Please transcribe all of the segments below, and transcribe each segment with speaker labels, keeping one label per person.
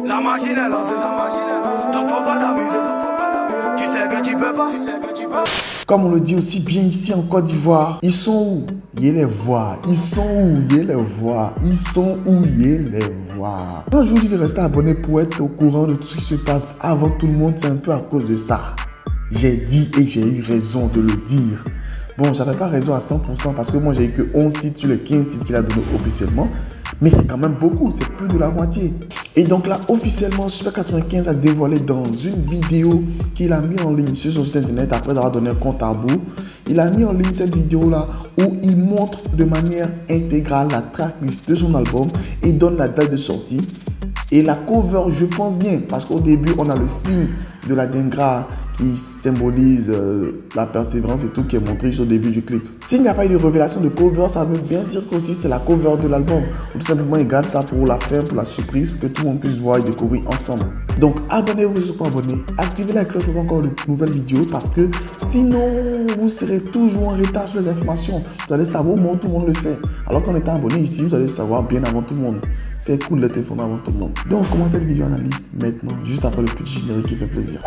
Speaker 1: La machine est lancée, donc faut pas t'amuser. Tu sais que tu peux pas.
Speaker 2: Comme on le dit aussi bien ici en Côte d'Ivoire, ils sont où? Ils les voient. Ils sont où? Ils les voient. Ils sont où? Ils les voient. Quand je vous dis de rester abonné pour être au courant de tout ce qui se passe avant tout le monde, c'est un peu à cause de ça. J'ai dit et j'ai eu raison de le dire. Bon, j'avais pas raison à 100% parce que moi j'ai eu que 11 titres sur les 15 titres qu'il a donné officiellement. Mais c'est quand même beaucoup, c'est plus de la moitié. Et donc là, officiellement, Suspect 95 a dévoilé dans une vidéo qu'il a mis en ligne sur son site internet après avoir donné un compte à rebours. Il a mis en ligne cette vidéo-là où il montre de manière intégrale la tracklist de son album et donne la date de sortie. Et la cover, je pense bien, parce qu'au début, on a le signe de la Dengra qui symbolise la persévérance et tout qui est montré juste au début du clip. S'il n'y a pas eu de révélation de cover, ça veut bien dire qu'aussi c'est la cover de l'album. Ou tout simplement, ils gardent ça pour la fin, pour la surprise, pour que tout le monde puisse voir et découvrir ensemble. Donc, abonnez-vous si vous n'êtes pas abonné. Activez la cloche pour voir encore de nouvelles vidéos parce que sinon, vous serez toujours en retard sur les informations. Vous allez savoir au moment où tout le monde le sait. Alors qu'en étant abonné ici, vous allez le savoir bien avant tout le monde. C'est cool d'être informé avant tout le monde. Donc, on commence cette vidéo analyse maintenant, juste après le petit générique qui fait plaisir.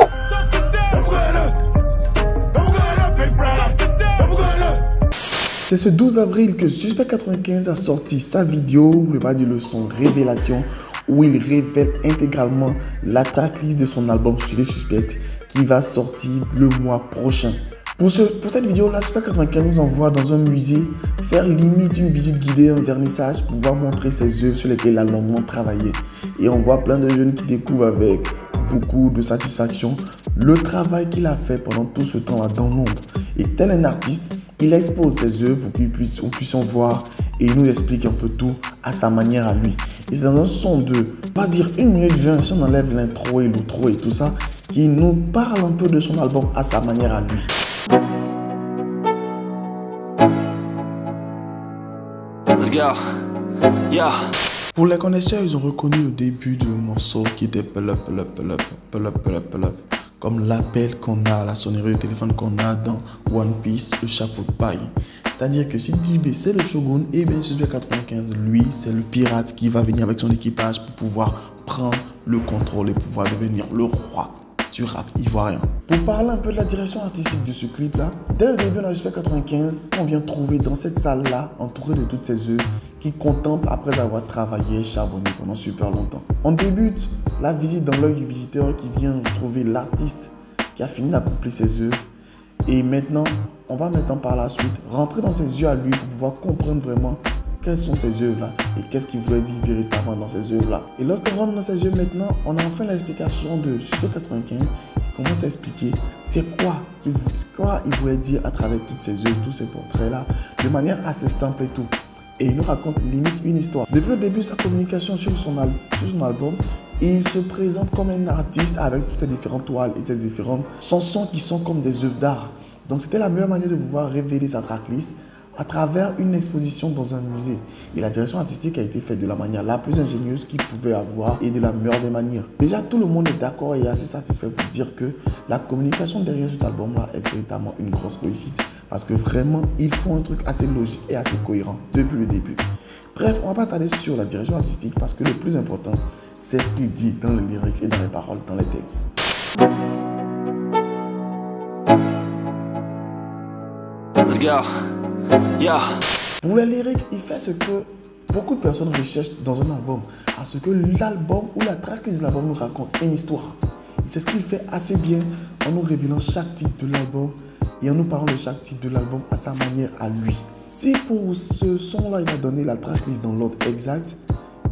Speaker 2: C'est ce 12 avril que Suspect 95 a sorti sa vidéo, ou le pas dire le son révélation, où il révèle intégralement la tracklist de son album Suspect qui va sortir le mois prochain. Pour cette vidéo-là, Suspect 95 nous envoie dans un musée faire limite une visite guidée, un vernissage pour pouvoir montrer ses œuvres sur lesquelles il a longuement travaillé. Et on voit plein de jeunes qui découvrent avec beaucoup de satisfaction le travail qu'il a fait pendant tout ce temps-là dans l'ombre. Et tel un artiste, il expose ses œuvres pour qu'on puisse en voir et il nous explique un peu tout à sa manière à lui. Et c'est dans un son de, pas dire 1 minute 20, si on enlève l'intro et l'outro et tout ça, qui nous parle un peu de son album à sa manière à lui.
Speaker 1: Let's go. Yeah.
Speaker 2: Pour les connaisseurs, ils ont reconnu le début du morceau qui était pull up, comme l'appel qu'on a, la sonnerie de téléphone qu'on a dans One Piece, le chapeau de paille. C'est-à-dire que si DB c'est le shogun, et bien Suspect 95, lui, c'est le pirate qui va venir avec son équipage pour pouvoir prendre le contrôle et pouvoir devenir le roi du rap ivoirien. Pour parler un peu de la direction artistique de ce clip-là, dès le début de Suspect 95, on vient trouver dans cette salle-là, entouré de toutes ces œuvres, qui contemple après avoir travaillé, charbonné pendant super longtemps. On débute la visite dans l'œil du visiteur qui vient trouver l'artiste qui a fini d'accomplir ses œuvres. Et maintenant, on va maintenant par la suite rentrer dans ses yeux à lui pour pouvoir comprendre vraiment quelles sont ces œuvres-là et qu'est-ce qu'il voulait dire véritablement dans ces œuvres-là. Et lorsqu'on rentre dans ces œuvres maintenant, on a enfin l'explication de Suspect 95 qui commence à expliquer c'est quoi il voulait dire à travers toutes ces œuvres, tous ces portraits-là, de manière assez simple et tout. Et il nous raconte limite une histoire. Depuis le début de sa communication sur son album, il se présente comme un artiste avec toutes ces différentes toiles et ces différentes chansons qui sont comme des œuvres d'art. Donc c'était la meilleure manière de pouvoir révéler sa tracklist à travers une exposition dans un musée. Et la direction artistique a été faite de la manière la plus ingénieuse qu'il pouvait avoir et de la meilleure des manières. Déjà, tout le monde est d'accord et assez satisfait pour dire que la communication derrière cet album-là est véritablement une grosse réussite. Parce que vraiment, ils font un truc assez logique et assez cohérent depuis le début. Bref, on ne va pas tarder sur la direction artistique parce que le plus important, c'est ce qu'il dit dans les lyrics et dans les paroles, dans les textes.
Speaker 1: Let's go. Yeah.
Speaker 2: Pour les lyrics, il fait ce que beaucoup de personnes recherchent dans un album. À ce que l'album ou la tracklist de l'album nous raconte une histoire. Et c'est ce qu'il fait assez bien en nous révélant chaque titre de l'album et en nous parlant de chaque titre de l'album à sa manière à lui. Si pour ce son-là, il va donner la tracklist dans l'ordre exact,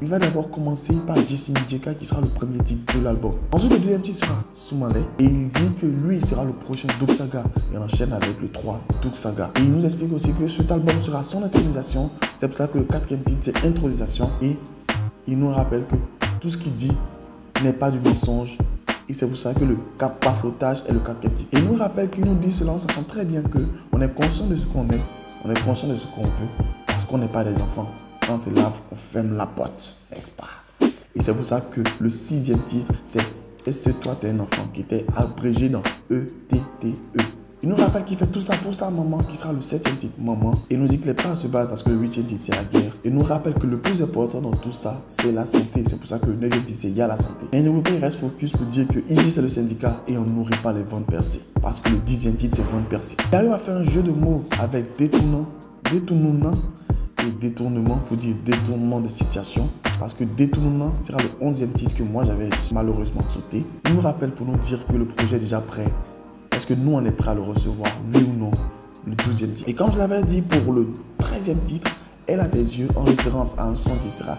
Speaker 2: il va d'abord commencer par Jesse Njeka qui sera le premier titre de l'album. Ensuite, le deuxième titre sera Soumale et il dit que lui sera le prochain Doug Saga et on enchaîne avec le 3 Doug Saga. Et il nous explique aussi que cet album sera son intronisation. C'est pour ça que le quatrième titre c'est intronisation et il nous rappelle que tout ce qu'il dit n'est pas du mensonge. Et c'est pour ça que le paflotage est le quatrième titre. Et il nous rappelle qu'il nous dit cela en sachant très bien qu'on est conscient de ce qu'on est, on est conscient de ce qu'on veut parce qu'on n'est pas des enfants. Quand c'est là, on ferme la porte, n'est-ce pas? Et c'est pour ça que le 6e titre, c'est « Est-ce que toi, t'es un enfant » qui était abrégé dans E-T-T-E. Il nous rappelle qu'il fait tout ça pour sa maman, qui sera le 7e titre, maman. Et il nous dit qu'il est prêt à se battre parce que le 8e titre, c'est la guerre. Et il nous rappelle que le plus important dans tout ça, c'est la santé. C'est pour ça que le 9e titre, c'est il y a la santé. Et n'oubliez pas, il reste focus pour dire que ici, c'est le syndicat et on ne nourrit pas les ventes percées. Parce que le 10e titre, c'est ventes percées. Il arrive à faire un jeu de mots avec détournant et détournement pour dire détournement de situation. Parce que détournement sera le 11e titre que moi, j'avais malheureusement sauté. Il nous rappelle pour nous dire que le projet est déjà prêt. Est-ce que nous, on est prêt à le recevoir, oui ou non, le 12e titre. Et comme je l'avais dit pour le 13e titre, Elle a des yeux en référence à un son qui sera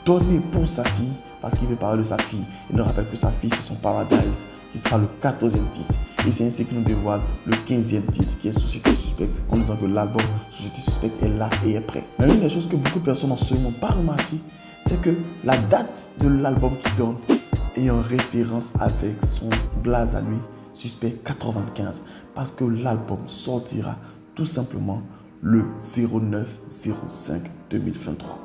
Speaker 2: donné pour sa fille, parce qu'il veut parler de sa fille. Il nous rappelle que sa fille, c'est son Paradise, qui sera le 14e titre. Et c'est ainsi qu'il nous dévoile le 15e titre, qui est Société Suspecte, en disant que l'album Société Suspecte est là et est prêt. Mais l'une des choses que beaucoup de personnes en ce moment n'ont pas remarqué, c'est que la date de l'album qu'il donne est en référence avec son blaze à lui, Suspect 95, parce que l'album sortira tout simplement le 09/05/2023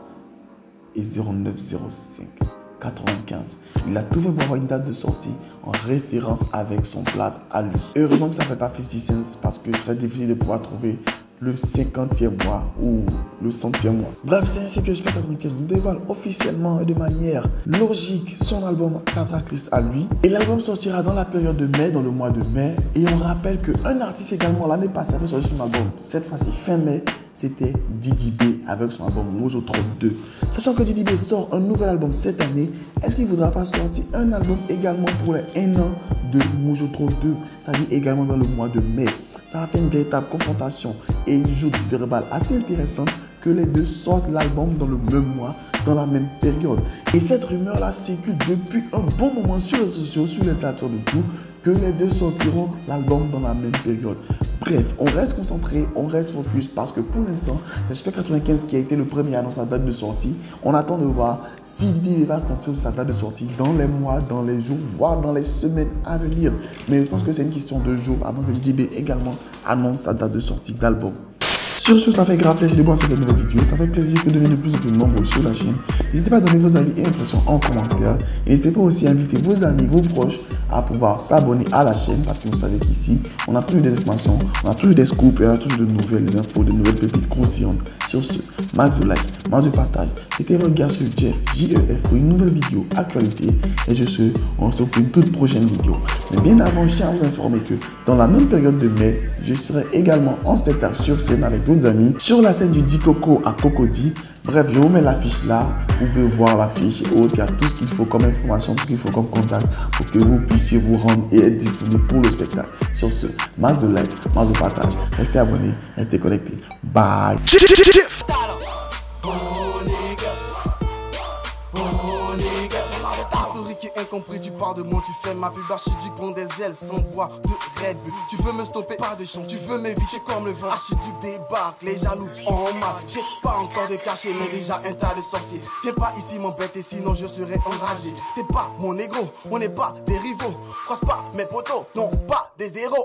Speaker 2: et 09/05/95. Il a tout fait pour avoir une date de sortie en référence avec son blaze à lui. Et heureusement que ça ne fait pas 50 cents parce que ce serait difficile de pouvoir trouver le 50e mois ou le 100e mois. Bref, c'est ainsi que Suspect 95 nous dévoile officiellement et de manière logique son album, sa tracklist à lui. Et l'album sortira dans la période de mai, dans le mois de mai. Et on rappelle qu'un artiste également l'année passée avait sorti son album. Cette fois-ci, fin mai, c'était Didi B avec son album Mojo 32. Sachant que Didi B sort un nouvel album cette année, est-ce qu'il ne voudra pas sortir un album également pour les 1 an de Mojo 32, c'est-à-dire également dans le mois de mai? Ça a fait une véritable confrontation et une joute verbale assez intéressante que les deux sortent l'album dans le même mois, dans la même période. Et cette rumeur-là circule depuis un bon moment sur les réseaux sociaux, sur les plateformes et tout, que les deux sortiront l'album dans la même période. Bref, on reste concentré, on reste focus parce que pour l'instant, le Suspect 95 qui a été le premier à annoncer sa date de sortie, on attend de voir si Didi va se lancer sa date de sortie dans les mois, dans les jours, voire dans les semaines à venir. Mais je pense que c'est une question de jours avant que Didi B également annonce sa date de sortie d'album. Sur ce, ça fait grave plaisir de vous faire cette nouvelle vidéo. Ça fait plaisir que vous devenez de plus en plus nombreux sur la chaîne. N'hésitez pas à donner vos avis et impressions en commentaire. N'hésitez pas aussi à inviter vos amis, vos proches à pouvoir s'abonner à la chaîne parce que vous savez qu'ici, on a toujours des informations, on a toujours des scoops et on a toujours de nouvelles infos, de nouvelles pépites croustillantes. Sur ce, max de like, max de partage. C'était votre gars sur Jeff, JEF, pour une nouvelle vidéo actualité. Et sur ce, on se retrouve pour une toute prochaine vidéo. Mais bien avant, je tiens à vous informer que dans la même période de mai, je serai également en spectacle sur scène avec d'autres amis sur la scène du Dikoko à Cocody. Bref, je vous mets l'affiche là, vous pouvez voir l'affiche et autres, il y a tout ce qu'il faut comme information, tout ce qu'il faut comme contact pour que vous puissiez vous rendre et être disponible pour le spectacle. Sur ce, max de like, max de partage, restez abonnés, restez connectés. Bye.
Speaker 3: Historique et incompris, tu pars de moi, tu fais ma pub, archiduc bon des ailes sans voix de Red Bull. Tu veux me stopper, pas de chance, tu veux m'éviter comme le vent. Archiduc débarque, les jaloux en masse. J'ai pas encore de cachet, mais déjà un tas de sorciers. Viens pas ici m'embêter, sinon je serai enragé. T'es pas mon négro, on n'est pas des rivaux. Croise pas mes potos, non pas des héros.